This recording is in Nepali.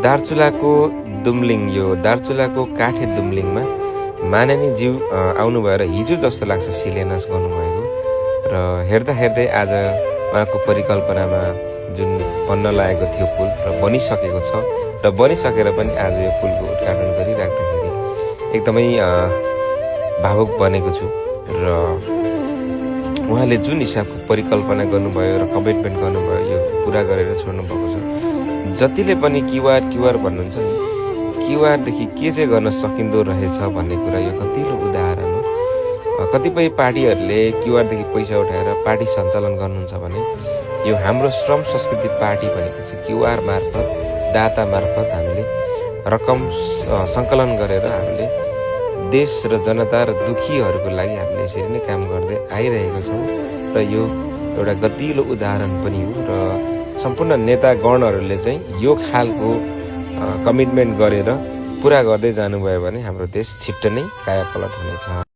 दार्चुलाको दुम्लिङ यो दार्चुलाको काठे दुम्लिङमा माननीय ज्यू आउनुभयो र हिजो जस्तो लाग्छ शिलान्यास गर्नुभएको र हेर्दा हेर्दै आज उहाँको परिकल्पनामा जुन बन्न लागेको थियो पुल र बनिसकेको छ र बनिसकेर पनि आज यो पुलको उद्घाटन गरिराख्दाखेरि एकदमै भावुक बनेको छु र उहाँले जुन हिसाबको परिकल्पना गर्नुभयो र कमिटमेन्ट गर्नुभयो यो पुरा गरेर छोड्नुभएको छ। जतिले पनि क्युआर भन्नुहुन्छ नि क्युआरदेखि के चाहिँ गर्न सकिँदो रहेछ भन्ने कुरा यो कतिलो उदाहरण हो। कतिपय पार्टीहरूले क्युआरदेखि पैसा उठाएर पार्टी सञ्चालन गर्नुहुन्छ भने यो हाम्रो श्रम संस्कृति पार्टी भनेको चाहिँ क्युआर मार्फत दाता मार्फत हामीले रकम सङ्कलन गरेर हामीले देश र जनता र दुखीहरूको लागि हामीले यसरी नै काम गर्दै आइरहेका छौँ र यो एउटा गतिलो उदाहरण पनि हो र सम्पूर्ण नेतागणहरूले चाहिँ यो खालको कमिटमेन्ट गरेर पुरा गर्दै जानुभयो भने हाम्रो देश छिट्टै नै कायापलट हुनेछ।